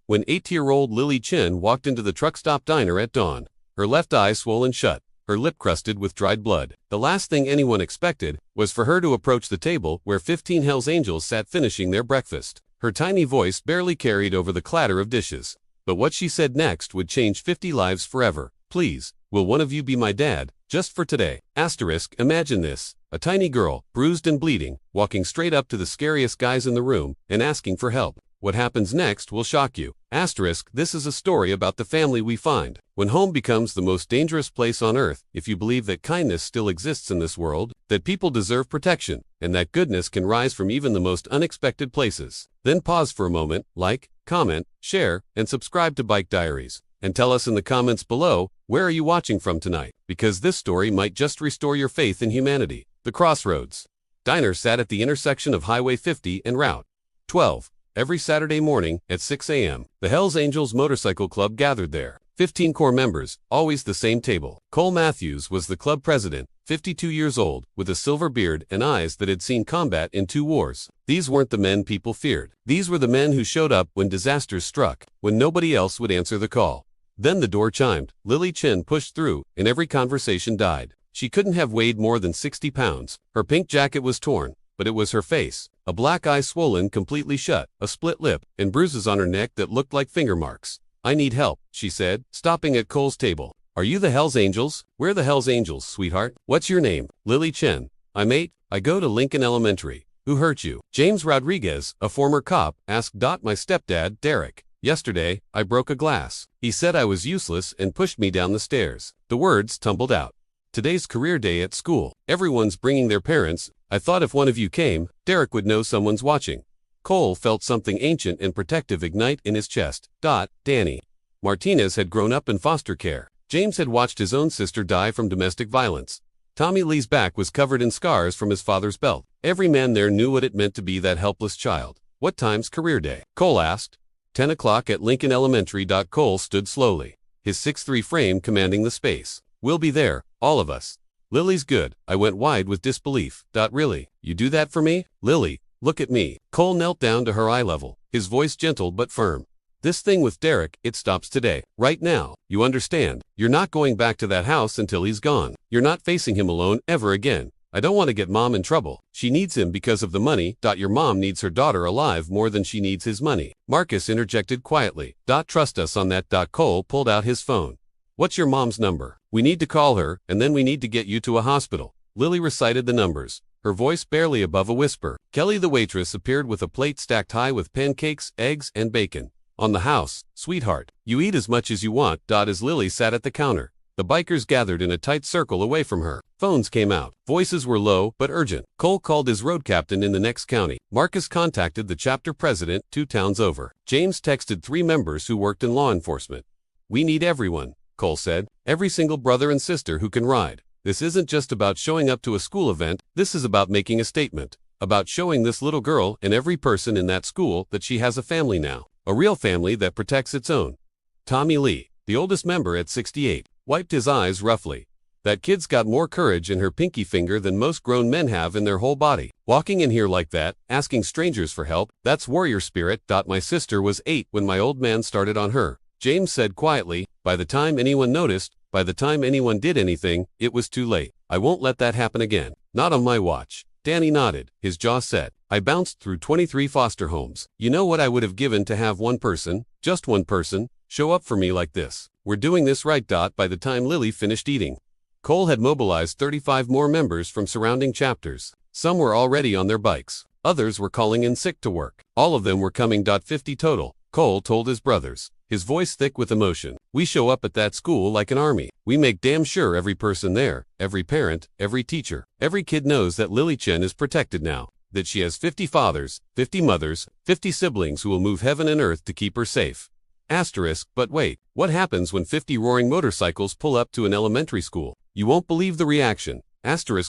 when 8-year-old Lily Chen walked into the truck stop diner at dawn, her left eye swollen shut, her lip crusted with dried blood. The last thing anyone expected was for her to approach the table where 15 Hell's Angels sat finishing their breakfast. Her tiny voice barely carried over the clatter of dishes. But what she said next would change 50 lives forever. Please, will one of you be my dad, just for today? Imagine this. A tiny girl, bruised and bleeding, walking straight up to the scariest guys in the room and asking for help. What happens next will shock you. This is a story about the family we find when home becomes the most dangerous place on earth. If you believe that kindness still exists in this world, that people deserve protection, and that goodness can rise from even the most unexpected places, then pause for a moment, like, comment, share, and subscribe to Bike Diaries. And tell us in the comments below, where are you watching from tonight? Because this story might just restore your faith in humanity. The Crossroads Diner sat at the intersection of Highway 50 and Route 12. Every Saturday morning at 6 a.m., the Hells Angels Motorcycle Club gathered there. 15 core members, always the same table. Cole Matthews was the club president, 52 years old, with a silver beard and eyes that had seen combat in 2 wars. These weren't the men people feared. These were the men who showed up when disasters struck, when nobody else would answer the call. Then the door chimed, Lily Chen pushed through, and every conversation died. She couldn't have weighed more than 60 pounds. Her pink jacket was torn, but it was her face. A black eye swollen completely shut, a split lip, and bruises on her neck that looked like finger marks. I need help, she said, stopping at Cole's table. Are you the Hells Angels? We're the Hells Angels, sweetheart. What's your name? Lily Chen. I'm 8. I go to Lincoln Elementary. Who hurt you? James Rodriguez, a former cop, asked. My stepdad, Derek. Yesterday, I broke a glass. He said I was useless and pushed me down the stairs. The words tumbled out. Today's career day at school. Everyone's bringing their parents. I thought if one of you came, Derek would know someone's watching. Cole felt something ancient and protective ignite in his chest. Danny Martinez had grown up in foster care. James had watched his own sister die from domestic violence. Tommy Lee's back was covered in scars from his father's belt. Every man there knew what it meant to be that helpless child. What time's career day? Cole asked. 10 o'clock at Lincoln Elementary. Cole stood slowly, his 6'3" frame commanding the space. We'll be there, all of us. Lily's good. I went wide with disbelief. Really? You do that for me? Lily, look at me. Cole knelt down to her eye level, his voice gentle but firm. This thing with Derek, it stops today. Right now. You understand? You're not going back to that house until he's gone. You're not facing him alone ever again. I don't want to get Mom in trouble. She needs him because of the money. Your mom needs her daughter alive more than she needs his money. Marcus interjected quietly. Trust us on that. Cole pulled out his phone. What's your mom's number? We need to call her, and then we need to get you to a hospital. Lily recited the numbers, her voice barely above a whisper. Kelly the waitress appeared with a plate stacked high with pancakes, eggs, and bacon. On the house, sweetheart. You eat as much as you want. As Lily sat at the counter, the bikers gathered in a tight circle away from her. Phones came out. Voices were low but urgent. Cole called his road captain in the next county. Marcus contacted the chapter president 2 towns over. James texted 3 members who worked in law enforcement. We need everyone, Cole said. Every single brother and sister who can ride. This isn't just about showing up to a school event. This is about making a statement. About showing this little girl and every person in that school that she has a family now. A real family that protects its own. Tommy Lee, the oldest member at 68, wiped his eyes roughly. That kid's got more courage in her pinky finger than most grown men have in their whole body. Walking in here like that, asking strangers for help, that's warrior spirit. My sister was 8 when my old man started on her. James said quietly. By the time anyone noticed, by the time anyone did anything, it was too late. I won't let that happen again. Not on my watch. Danny nodded, his jaw set. I bounced through 23 foster homes. You know what I would have given to have one person, just one person, show up for me like this. We're doing this right. By the time Lily finished eating, Cole had mobilized 35 more members from surrounding chapters. Some were already on their bikes. Others were calling in sick to work. All of them were coming. 50 total, Cole told his brothers, his voice thick with emotion. We show up at that school like an army. We make damn sure every person there, every parent, every teacher, every kid knows that Lily Chen is protected now. That she has 50 fathers, 50 mothers, 50 siblings who will move heaven and earth to keep her safe. But wait, what happens when 50 roaring motorcycles pull up to an elementary school? You won't believe the reaction.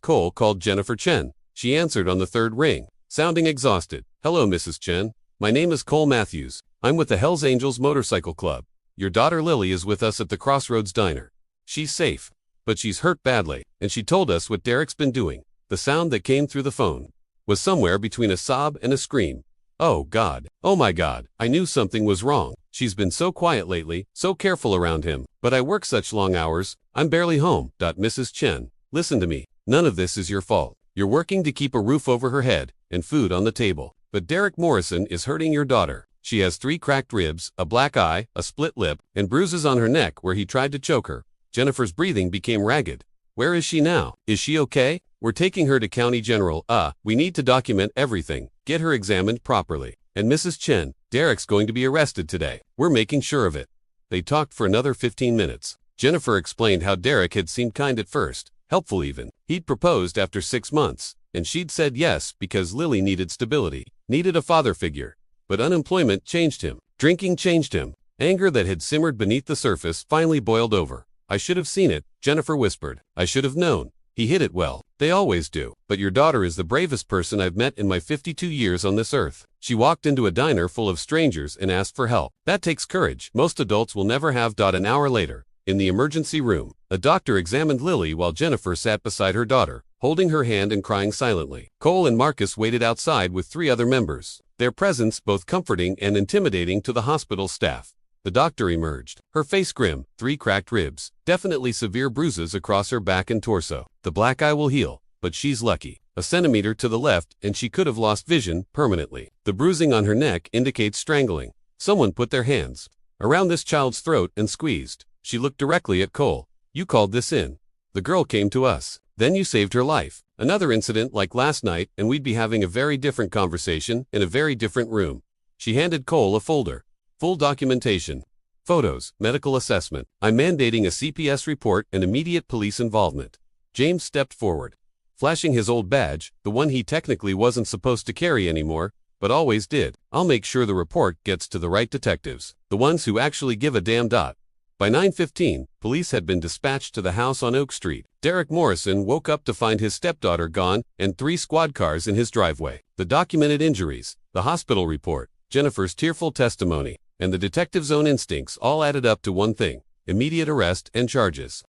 Cole called Jennifer Chen. She answered on the 3rd ring, sounding exhausted. Hello, Mrs. Chen. My name is Cole Matthews. I'm with the Hells Angels Motorcycle Club. Your daughter Lily is with us at the Crossroads Diner. She's safe, but she's hurt badly, and she told us what Derek's been doing. The sound that came through the phone was somewhere between a sob and a scream. Oh God. Oh my God. I knew something was wrong. She's been so quiet lately, so careful around him. But I work such long hours, I'm barely home. Mrs. Chen, listen to me. None of this is your fault. You're working to keep a roof over her head and food on the table. But Derek Morrison is hurting your daughter. She has 3 cracked ribs, a black eye, a split lip, and bruises on her neck where he tried to choke her. Jennifer's breathing became ragged. Where is she now? Is she okay? We're taking her to County General. We need to document everything. Get her examined properly. And Mrs. Chen, Derek's going to be arrested today. We're making sure of it. They talked for another 15 minutes. Jennifer explained how Derek had seemed kind at first, helpful even. He'd proposed after 6 months, and she'd said yes because Lily needed stability, needed a father figure. But unemployment changed him. Drinking changed him. Anger that had simmered beneath the surface finally boiled over. I should have seen it, Jennifer whispered. I should have known. He hid it well. They always do. But your daughter is the bravest person I've met in my 52 years on this earth. She walked into a diner full of strangers and asked for help. That takes courage. Most adults will never have. An hour later, in the emergency room, a doctor examined Lily while Jennifer sat beside her daughter, holding her hand and crying silently. Cole and Marcus waited outside with 3 other members, their presence both comforting and intimidating to the hospital staff. The doctor emerged, her face grim, 3 cracked ribs, definitely severe bruises across her back and torso. The black eye will heal, but she's lucky. A centimeter to the left and she could have lost vision permanently. The bruising on her neck indicates strangling. Someone put their hands around this child's throat and squeezed. She looked directly at Cole. You called this in. The girl came to us. Then you saved her life. Another incident like last night and we'd be having a very different conversation in a very different room. She handed Cole a folder. Full documentation. Photos, medical assessment. I'm mandating a CPS report and immediate police involvement. James stepped forward, flashing his old badge, the one he technically wasn't supposed to carry anymore, but always did. I'll make sure the report gets to the right detectives, the ones who actually give a damn. By 9:15, police had been dispatched to the house on Oak Street. Derek Morrison woke up to find his stepdaughter gone and 3 squad cars in his driveway. The documented injuries, the hospital report, Jennifer's tearful testimony, and the detective's own instincts all added up to one thing: immediate arrest and charges.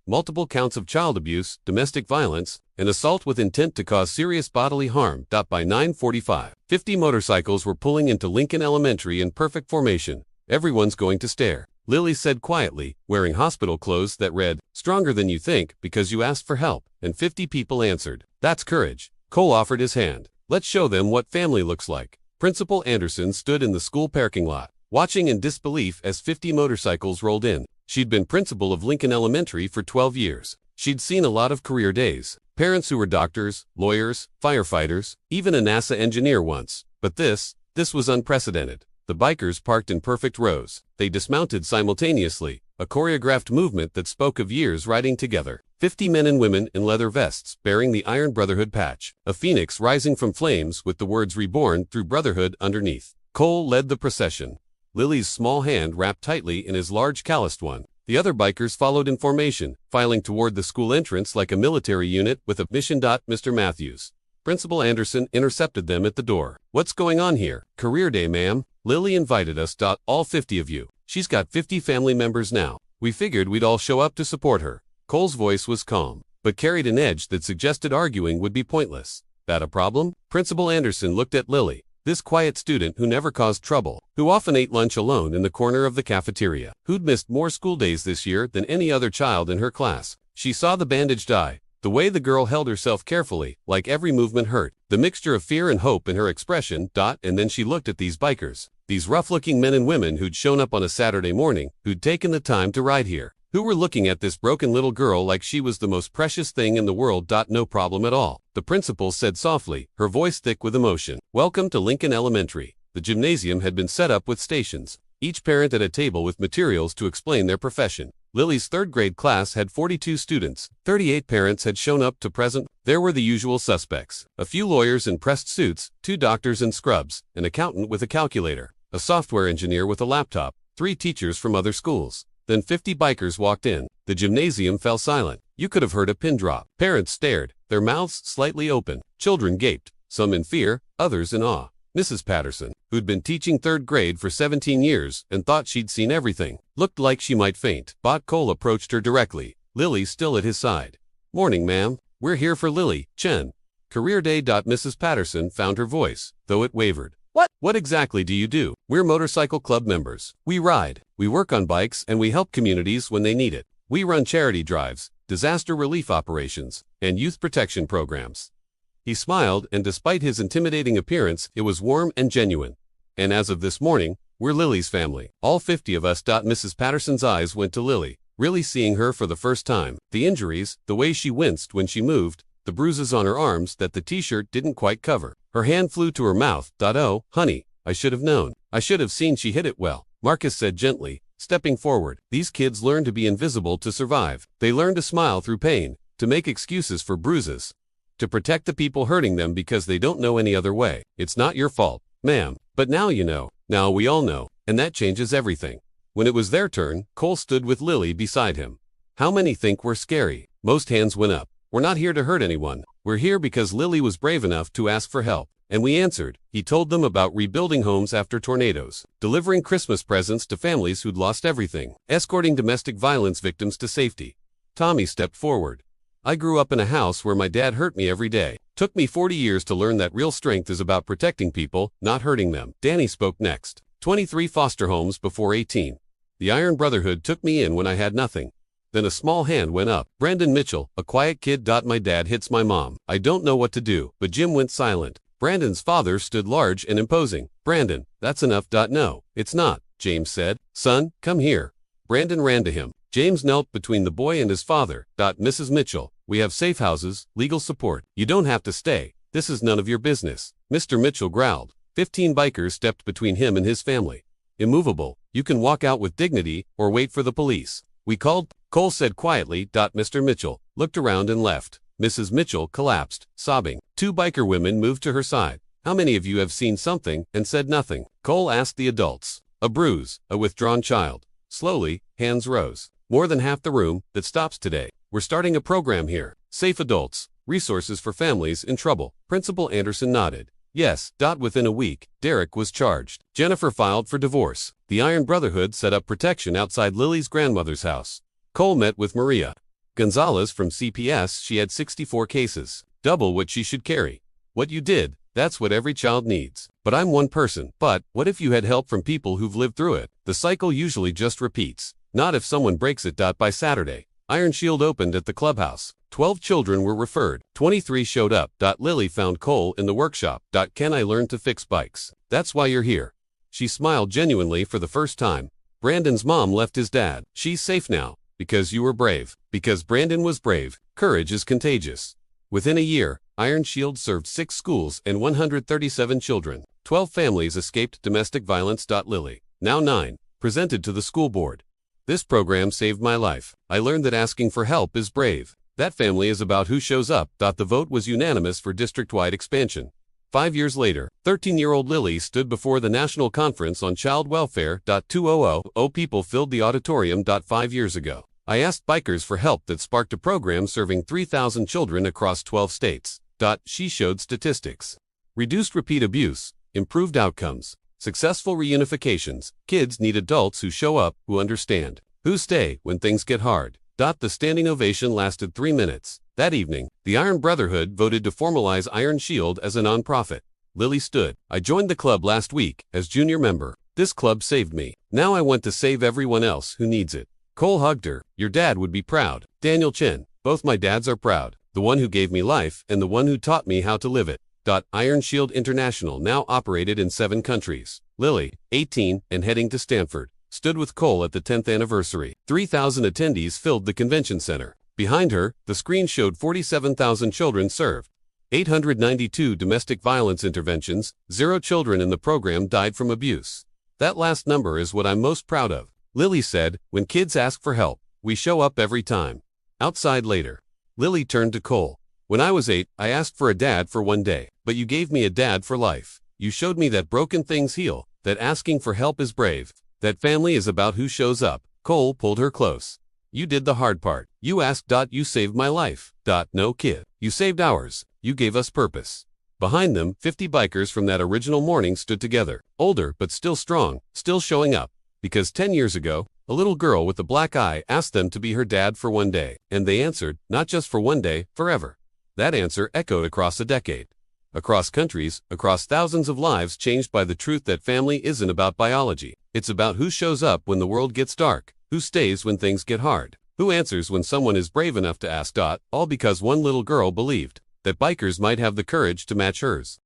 Multiple counts of child abuse, domestic violence, and assault with intent to cause serious bodily harm. By 9:45, 50 motorcycles were pulling into Lincoln Elementary in perfect formation. Everyone's going to stare, Lily said quietly, wearing hospital clothes that read, "Stronger than you think because you asked for help," and 50 people answered. That's courage. Cole offered his hand. Let's show them what family looks like. Principal Anderson stood in the school parking lot, watching in disbelief as 50 motorcycles rolled in. She'd been principal of Lincoln Elementary for 12 years. She'd seen a lot of career days. Parents who were doctors, lawyers, firefighters, even a NASA engineer once. But this was unprecedented. The bikers parked in perfect rows. They dismounted simultaneously, a choreographed movement that spoke of years riding together. 50 men and women in leather vests bearing the Iron Brotherhood patch, a phoenix rising from flames with the words "Reborn through Brotherhood" underneath. Cole led the procession, Lily's small hand wrapped tightly in his large calloused one. The other bikers followed in formation, filing toward the school entrance like a military unit with a mission. Mr. Matthews, Principal Anderson, intercepted them at the door. What's going on here? Career day, ma'am. Lily invited us. All 50 of you. She's got 50 family members now. We figured we'd all show up to support her. Cole's voice was calm, but carried an edge that suggested arguing would be pointless. That a problem? Principal Anderson looked at Lily, this quiet student who never caused trouble, who often ate lunch alone in the corner of the cafeteria, who'd missed more school days this year than any other child in her class. She saw the bandaged eye, the way the girl held herself carefully, like every movement hurt, the mixture of fear and hope in her expression. And then she looked at these bikers, these rough-looking men and women who'd shown up on a Saturday morning, who'd taken the time to ride here, who were looking at this broken little girl like she was the most precious thing in the world. No problem at all, the principal said softly, her voice thick with emotion. Welcome to Lincoln Elementary. The gymnasium had been set up with stations, each parent at a table with materials to explain their profession. Lily's third grade class had 42 students. 38 parents had shown up to present. There were the usual suspects, a few lawyers in pressed suits, 2 doctors in scrubs, an accountant with a calculator, a software engineer with a laptop, 3 teachers from other schools. Then 50 bikers walked in. The gymnasium fell silent. You could have heard a pin drop. Parents stared, their mouths slightly open. Children gaped, some in fear, others in awe. Mrs. Patterson, who'd been teaching 3rd grade for 17 years and thought she'd seen everything, looked like she might faint. Cole approached her directly, Lily still at his side. Morning, ma'am. We're here for Lily Chen. Career day. Mrs. Patterson found her voice, though it wavered. What exactly do you do? We're motorcycle club members. We ride, we work on bikes, and we help communities when they need it. We run charity drives, disaster relief operations, and youth protection programs. He smiled, and despite his intimidating appearance, it was warm and genuine. And as of this morning, we're Lily's family. All 50 of us. Mrs. Patterson's eyes went to Lily, really seeing her for the first time. The injuries, the way she winced when she moved, the bruises on her arms that the t-shirt didn't quite cover. Her hand flew to her mouth. Oh, honey, I should have known. I should have seen she hit it well, Marcus said gently, stepping forward. These kids learn to be invisible to survive. They learn to smile through pain, to make excuses for bruises, to protect the people hurting them because they don't know any other way. It's not your fault, ma'am. But now you know. Now we all know. And that changes everything. When it was their turn, Cole stood with Lily beside him. How many think we're scary? Most hands went up. We're not here to hurt anyone. We're here because Lily was brave enough to ask for help. And we answered. He told them about rebuilding homes after tornadoes, delivering Christmas presents to families who'd lost everything, escorting domestic violence victims to safety. Tommy stepped forward. I grew up in a house where my dad hurt me every day. Took me 40 years to learn that real strength is about protecting people, not hurting them. Danny spoke next. 23 foster homes before 18. The Iron Brotherhood took me in when I had nothing. Then a small hand went up. Brandon Mitchell, a quiet kid. My dad hits my mom. I don't know what to do. But Jim went silent. Brandon's father stood large and imposing. Brandon, that's enough. No, it's not, James said. Son, come here. Brandon ran to him. James knelt between the boy and his father. Mrs. Mitchell, we have safe houses, legal support. You don't have to stay. This is none of your business. Mr. Mitchell growled. 15 bikers stepped between him and his family. Immovable, you can walk out with dignity or wait for the police. We called, Cole said quietly. Mr. Mitchell looked around and left. Mrs. Mitchell collapsed, sobbing. 2 biker women moved to her side. How many of you have seen something and said nothing? Cole asked the adults. A bruise, a withdrawn child. Slowly, hands rose. More than half the room. That stops today. We're starting a program here. Safe adults, resources for families in trouble. Principal Anderson nodded. Yes. Within a week, Derek was charged. Jennifer filed for divorce. The Iron Brotherhood set up protection outside Lily's grandmother's house. Cole met with Maria Gonzalez from CPS. She had 64 cases, double what she should carry. What you did, that's what every child needs. But I'm one person. But what if you had help from people who've lived through it? The cycle usually just repeats. Not if someone breaks it. By Saturday, Iron Shield opened at the clubhouse. 12 children were referred. 23 showed up. Lily found Cole in the workshop. Can I learn to fix bikes? That's why you're here. She smiled genuinely for the first time. Brandon's mom left his dad. She's safe now. Because you were brave. Because Brandon was brave. Courage is contagious. Within a year, Iron Shield served 6 schools and 137 children. 12 families escaped domestic violence. Lily, now 9, presented to the school board. This program saved my life. I learned that asking for help is brave. That family is about who shows up. The vote was unanimous for district-wide expansion. 5 years later, 13-year-old Lily stood before the National Conference on Child Welfare. 200 people filled the auditorium. 5 years ago, I asked bikers for help that sparked a program serving 3,000 children across 12 states. She showed statistics. Reduced repeat abuse, improved outcomes, successful reunifications. Kids need adults who show up, who understand, who stay when things get hard. The standing ovation lasted 3 minutes. That evening, the Iron Brotherhood voted to formalize Iron Shield as a nonprofit. Lily stood. I joined the club last week as junior member. This club saved me. Now I want to save everyone else who needs it. Cole hugged her. Your dad would be proud. Daniel Chin. Both my dads are proud. The one who gave me life and the one who taught me how to live it. Iron Shield International now operated in 7 countries. Lily, 18 and heading to Stanford, stood with Cole at the 10th anniversary. 3,000 attendees filled the convention center. Behind her, the screen showed 47,000 children served. 892 domestic violence interventions. 0 children in the program died from abuse. That last number is what I'm most proud of. Lily said, when kids ask for help, we show up every time. Outside later, Lily turned to Cole. When I was 8, I asked for a dad for one day, but you gave me a dad for life. You showed me that broken things heal, that asking for help is brave, that family is about who shows up. Cole pulled her close. You did the hard part. You asked. You saved my life. No kid. You saved ours. You gave us purpose. Behind them, 50 bikers from that original morning stood together, older but still strong, still showing up. Because 10 years ago, a little girl with a black eye asked them to be her dad for one day, and they answered, not just for one day, forever. That answer echoed across a decade. across countries, across thousands of lives changed by the truth that family isn't about biology. It's about who shows up when the world gets dark, who stays when things get hard, who answers when someone is brave enough to ask. All because one little girl believed that bikers might have the courage to match hers.